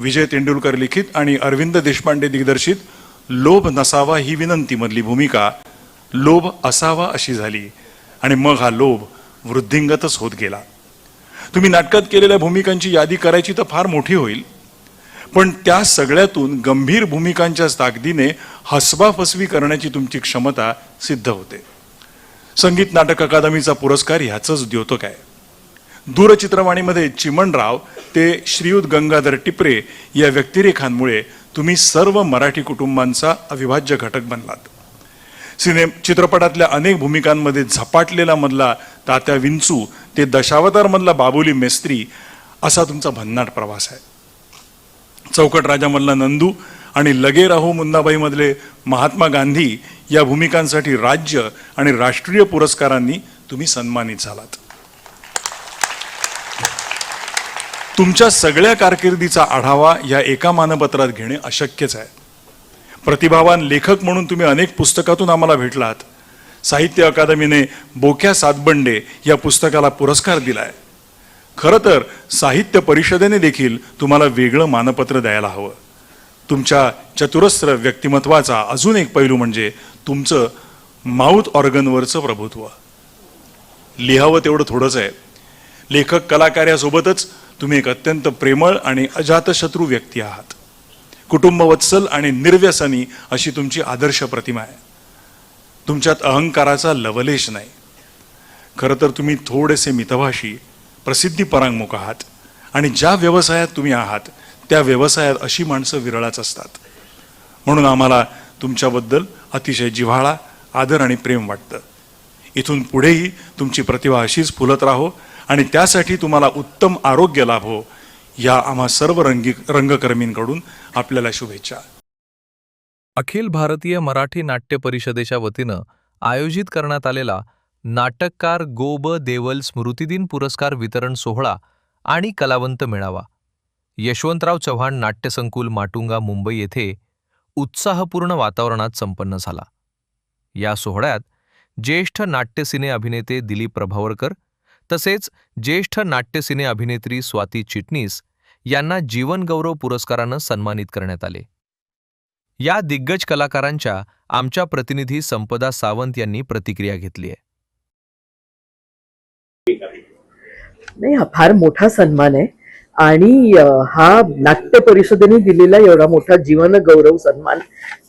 विजय तेंडुलकर लिखित आणि अरविंद देशपांडे दिग्दर्शित लोभ नसावा ही विनंती मधली भूमिका लोभ असावा अशी झाली आणि मग हा लोभ वृद्धिंगतच होत गेला. तुम्ही नाटकात केलेल्या भूमिकांची यादी करायची तर फार मोठी होईल, पण त्या सगळ्यातून गंभीर भूमिकांच्या ताकदीने हसवाफसवी करण्याची तुमची क्षमता सिद्ध होते. संगीत नाटक अकादमीचा पुरस्कार ह्याचंच द्योतक आहे. दूरचित्रवाणीमध्ये चिमणराव ते श्रीयुत गंगाधर टिपरे या व्यक्तिरेखांमुळे तुम्ही सर्व मराठी कुटुंबांचा अविभाज्य घटक बनलात. चित्रपटातल्या अनेक भूमिकांमध्ये झपाटलेला मधला तात्या विंचू ते दशावतार मधला बाबुली मेस्त्री असा तुमचा भन्नाट प्रवास आहे. चौकट राजामधला नंदू आणि लगे राहो मुन्नाबाई मधले महात्मा गांधी या भूमिकांसाठी राज्य आणि राष्ट्रीय पुरस्कारांनी तुम्ही सन्मानित झालात. तुमच्या सगळ्या कारकिर्दीचा आढावा या एका मानपत्रात घेणे अशक्यच आहे. प्रतिभावान लेखक म्हणून तुम्ही अनेक पुस्तकातून आम्हाला भेटलात. साहित्य अकादमीने बोक्या सातबंडे या पुस्तकाला पुरस्कार दिलाय. खरं तर साहित्य परिषदेने देखील तुम्हाला वेगळं मानपत्र द्यायला हवं. तुमच्या चतुरस्र व्यक्तिमत्वाचा अजून एक पैलू म्हणजे तुमचं माउथ ऑर्गनवरचं प्रभुत्व. लिहावं तेवढं थोडंच आहे. लेखक कलाकार्यासोबतच तुम्ही एक अत्यंत प्रेमळ आणि अजातशत्रू व्यक्ती आहात. कुटुंबवत्सल आणि निर्व्यसनी अशी तुमची आदर्श प्रतिमा आहे. तुमच्यात अहंकाराचा लवलेश नाही. खरं तर तुम्ही थोडेसे मितभाषी, प्रसिद्धी परांगमुख आहात आणि ज्या व्यवसायात तुम्ही आहात त्या व्यवसायात अशी माणसं विरळच असतात. म्हणून आम्हाला तुमच्याबद्दल अतिशय जिव्हाळा, आदर आणि प्रेम वाटतं. इथून पुढेही तुमची प्रतिभा अशीच फुलत राहो आणि त्यासाठी तुम्हाला उत्तम आरोग्य लाभो या आम्हा सर्व रंगकर्मींकडून आपल्याला शुभेच्छा. अखिल भारतीय मराठी नाट्य परिषदेच्या वतीनं आयोजित करण्यात आलेला नाटककार गो ब देवल स्मृतिदिन पुरस्कार वितरण सोहळा आणि कलावंत मेळावा यशवंतराव चव्हाण नाट्यसंकुल माटुंगा मुंबई येथे उत्साहपूर्ण वातावरणात संपन्न झाला. या सोहळ्यात ज्येष्ठ नाट्यसिने अभिनेते दिलीप प्रभावळकर तसेच ज्येष्ठ नाट्यसिने अभिनेत्री स्वाती चिटणीस यांना जीवनगौरव पुरस्कारानं सन्मानित करण्यात आले. या दिग्गज कलाकारांच्या आमच्या प्रतिनिधी संपदा सावंत यांनी प्रतिक्रिया घेतली आहे. नाही, हा फार मोठा सन्मान आहे आणि हा नाट्य परिषदेने दिलेला एवढा मोठा जीवन गौरव सन्मान,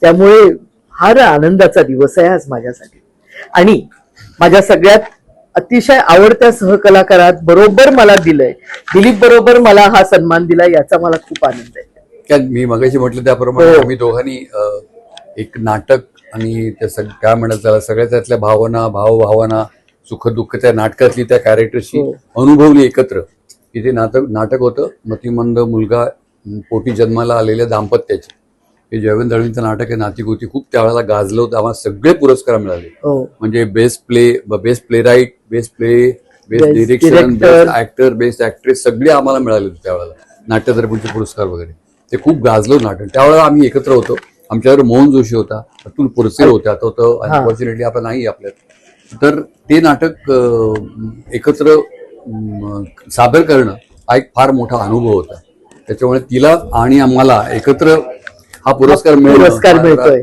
त्यामुळे फार आनंदाचा दिवस आहे आज माझ्यासाठी. आणि माझ्या सगळ्यात अतिशय आवडत्या सहकलाकारात बरोबर मला दिलंय, दिलीप बरोबर मला हा सन्मान दिला, याचा मला खूप आनंद आहे. मी मगाशी म्हटलं त्याप्रमाणे आम्ही दोघांनी एक नाटक आणि काय म्हणत त्याला सगळ्या त्यातल्या भावना, भावभावना, सुख दुःख त्या नाटकातली त्या कॅरेक्टरशी अनुभवली एकत्र. इथे नाटक होतं मतिमंद मुलगा पोटी जन्माला आलेल्या दाम्पत्याचे. हे जयवंत दळवींचं नाटक आहे नाती गोती, खूप त्यावेळेला गाजलं होतं. आम्हाला सगळे पुरस्कार मिळाले. म्हणजे best play right, best play, best direction, best actor, best actress सगळे आम्हाला मिळाले होते त्यावेळेला. नाट्यदर्पणचे पुरस्कार वगैरे ते खूप गाजलं नाटक. त्यावेळेला आम्ही एकत्र होतो. आमच्यावर मोहन जोशी होता, अतुल पुरसेर होते, आता होतं अनफॉर्च्युनेटली आता नाही आपल्यात. तर ते नाटक एकत्र सादर करणं हा एक फार मोठा अनुभव होता. त्याच्यामुळे तिला आणि आम्हाला एकत्र हा पुरस्कार मिळतोय,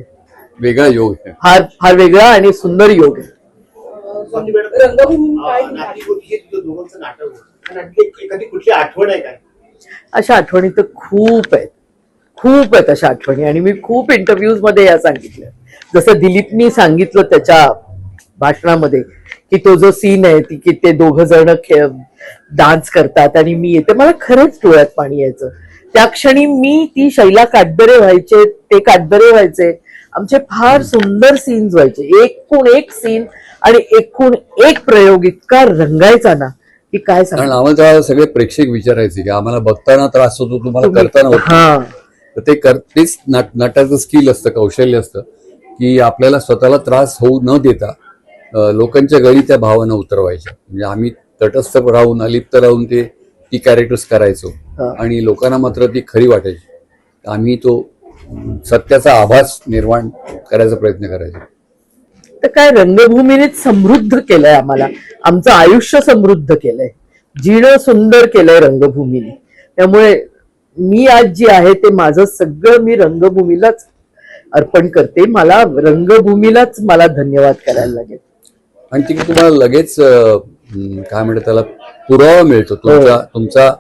वेगळा योग आहे. फार वेगळा आणि सुंदर योग आहे. अशा आठवणी तर खूप आहेत अशा आठवणी. आणि मी खूप इंटरव्ह्यूज मध्ये या सांगितल्या. जसं दिलीपनी सांगितलं त्याच्या भाषणामध्ये की तो जो सीन आहे की ते दोघं जण डान्स करतात आणि मी येते, मला खरंच डोळ्यात पाणी यायचं. त्या क्षणी मी ती शैला काटबरे व्हायचे, ते काटबरे व्हायचे. आमचे फार सुंदर सीन्स व्हायचे, एकूण एक सीन आणि एकूण एक प्रयोग इतका रंगायचा ना की काय सांग. आम्हाला सगळे प्रेक्षक विचारायचे की आम्हाला बघताना त्रास होतो, तुम्हाला करताना होतो. तर तेच नाटकाचं स्किल असतं, कौशल्य असतं की आपल्याला स्वतःला त्रास होऊ न देता लोकांच्या गळी त्या भावना उतरवायच्या. म्हणजे आम्ही तटस्थ राहून, अलिप्त राहून ती कॅरेक्टर्स करायचो आणि लोकांना मात्र ती खरी वाटायची. आम्ही तो सत्याचा आभास निर्माण करायचा प्रयत्न करायचो. तर काय रंगभूमीनेच समृद्ध केलंय आम्हाला, आमचं आयुष्य समृद्ध केलंय, जीणं सुंदर केलंय रंगभूमीने. त्यामुळे मी आज जी आहे ते माझं सगळं मी रंगभूमीलाच अर्पण करते. मला रंगभूमीलाच मला धन्यवाद करायला लागेल. आणि तिकडे तुम्हाला लगेच काय म्हणतात त्याला पुरावा मिळतो तुमचा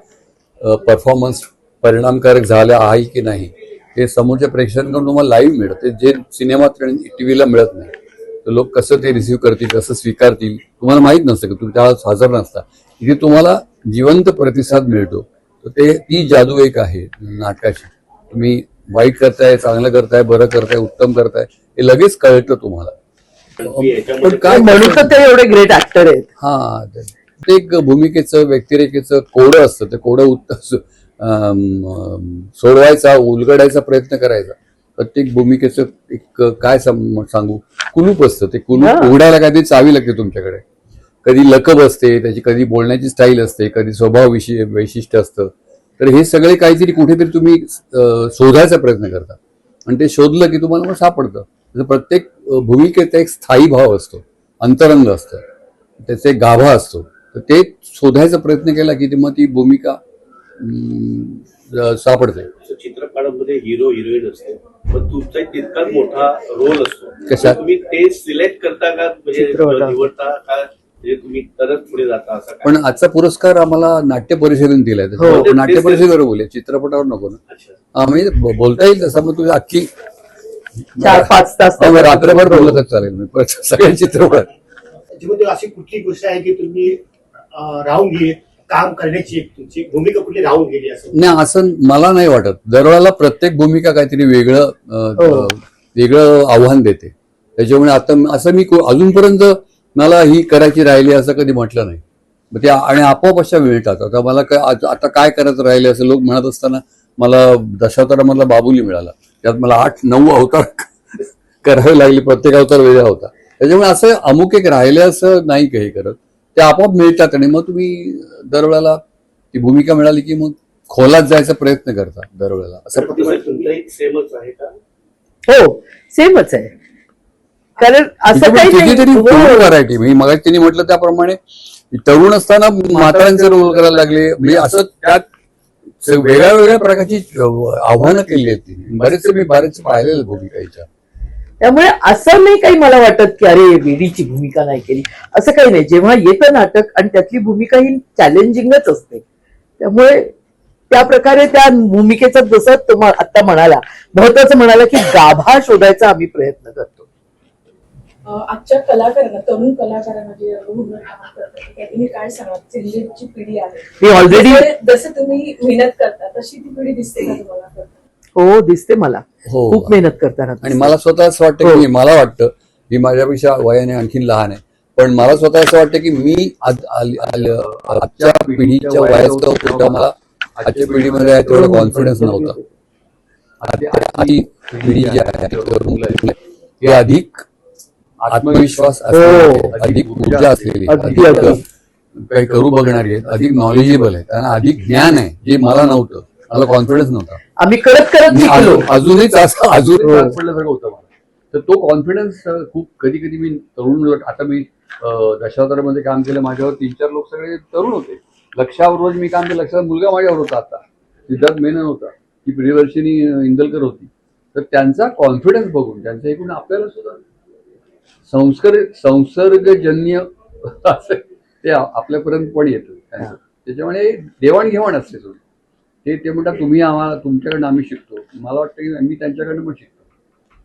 परफॉर्मन्स परिणामकारक झाला आहे की नाही हे समोरच्या प्रेक्षकांकडून तुम्हाला लाईव्ह मिळतं, जे सिनेमात आणि टीव्हीला मिळत नाही. तर लोक कसं ते रिसिव्ह करतील, कसं स्वीकारतील तुम्हाला माहित नसतं की तुम्ही त्यावेळेस हजर नसता. इथे तुम्हाला जिवंत प्रतिसाद मिळतो. तर ती जादू एक आहे नाटकाची. तुम्ही वाईट करताय, चांगलं करताय, बरं करताय, उत्तम करताय हे लगेच कळतं तुम्हाला. पण काय म्हणून तर ते एवढे ग्रेट ऍक्टर आहेत. हा, प्रत्येक भूमिकेचं व्यक्तिरेखेचं कोडं असतं. ते कोडं सोडवायचा, उलगडायचा प्रयत्न करायचा. प्रत्येक भूमिकेचं एक काय सांगू कुलूप असतं. ते कुलूप उघडायला काहीतरी चावी लागते तुमच्याकडे. कधी लकब असते त्याची, कधी बोलण्याची स्टाईल असते, कधी स्वभाव वैशिष्ट्य असतं. तर हे सगळे काहीतरी कुठेतरी तुम्ही शोधायचा प्रयत्न करता आणि ते शोधलं की तुम्हाला मग सापडतं. प्रत्येक भूमिकेचा एक स्थायी भाव असतो, अंतरंग असतं, त्याचा एक गाभा असतो. तर ते शोधायचा प्रयत्न केला की मग ती भूमिका सापडते. चित्रपटामध्ये हिरो हिरोईन असते, पण तुमचा तितकाच मोठा रोल असतो. कशात? तुम्ही ते सिलेक्ट करता का, म्हणजे चित्रपटात. निवडता का, म्हणजे तुम्ही तरच पुढे जाता असं काय? पण आजचा पुरस्कार आम्हाला नाट्य परिषदेने दिलाय. हो. नाट्य परिषदेवर बोलूया, चित्रपटावर नको ना. अच्छा, म्हणजे बोलता येईल तसं. मग तुम्ही अख्खी 4-5 तास रात्रभर बोलतच चालेल मी सगळे चित्रपट. त्याच्यामध्ये अशी कुठली गोष्ट आहे की तुम्ही राहून गेली, काम करण्याची तुमची भूमिका कुठली राहून गेली असं? नाही, असं मला नाही वाटत. दरवेळेला प्रत्येक भूमिका काहीतरी वेगळं आव्हान देते. त्याच्यामुळे आता असं मी अजूनपर्यंत मला ही करायची राहिली असं कधी म्हटलं नाही. मग ते आणि आपोआप अशा मिळतात. आता मला आता काय करायचं राहिले असं लोक म्हणत असताना मला दशावतारामधला बाबुली मिळाला. त्यात मला 8-9 अवतार करावे लागले, प्रत्येक अवतार वेगळा होता. त्याच्यामुळे असं अमुक एक राहिले असं नाही काही करत. ते आपोआप मिळतात आणि मग तुम्ही दरवेळेला ती भूमिका मिळाली की मग खोलात जायचा प्रयत्न करता दरवेळेला. असं तुमचाही सेमच आहे का? हो, सेमच आहे. कारण असं काही कितीतरी नाही. व्हरायटी. मी मग तिने म्हटलं त्याप्रमाणे तरुण असताना म्हाताऱ्यांचे रोल करायला लागले. म्हणजे असं त्यात वेगळ्या वेगळ्या प्रकारची आव्हानं केली आहेत तिने. बरेच पाहिलेल्या भूमिकाच्या. त्यामुळे असं नाही काही मला वाटत की अरे वेडीची भूमिका नाही केली, असं काही नाही. जेव्हा येतं नाटक आणि त्यातली भूमिका ही चॅलेंजिंगच असते, त्यामुळे त्या प्रकारे त्या भूमिकेचा जसं तुम्ही आता म्हणाला, महत्वाचं म्हणाला की गाभा शोधायचा आम्ही प्रयत्न करतो. आजच्या कलाकारांना, तरुण कलाकारांना जे रंगभूमीवर काम करतात त्यांनी काय सांगणार? चिल्लेची पिढी आहे, मी ऑलरेडी जसं तुम्ही मेहनत करता तशी ती पिढी दिसते का तुम्हाला? हो, दिसते मला. हो. खूप मेहनत करताना आणि मला स्वतः असं वाटतं की मला वाटतं की माझ्यापेक्षा वयाने आणखीन लहान आहे, पण मला स्वतः असं वाटतं की मी आजच्या पिढीच्या वयाचं होतं. मला आजच्या पिढीमध्ये तेवढा कॉन्फिडन्स नव्हता. आजची पिढी जी आहे ती अधिक आत्मविश्वास असलेली, अधिक ऊर्जा असलेली, अगदी, अधिक अगदी. काही करू बघणारी आहेत, अधिक नॉलेजेबल आहे, त्यांना अधिक ज्ञान आहे जे मला नव्हतं. मला कॉन्फिडन्स नव्हता. आम्ही करत शिकलो. अजूनच पडल्यासारखं होतं मला. तर तो कॉन्फिडन्स खूप कधी कधी मी तरुण, आता मी दशावतारामध्ये काम केलं, माझ्यावर 3-4 लोक सगळे तरुण होते. लक्षावर रोज मी काम केलं, लक्षात मुलगा माझ्यावर होता. आता सिद्धार्थ मेनन होता, ती प्रियदर्शिनी इंदलकर होती. तर त्यांचा कॉन्फिडन्स बघून, त्यांचं एकूण आपल्याला सुद्धा संसर्गजन्य असं ते आपल्यापर्यंत पण येतं. त्याच्यामुळे देवाणघेवाण असते. ते म्हणतात तुम्ही आम्हाला, तुमच्याकडनं आम्ही शिकतो. मला वाटतं की मी त्यांच्याकडनं पण शिकतो.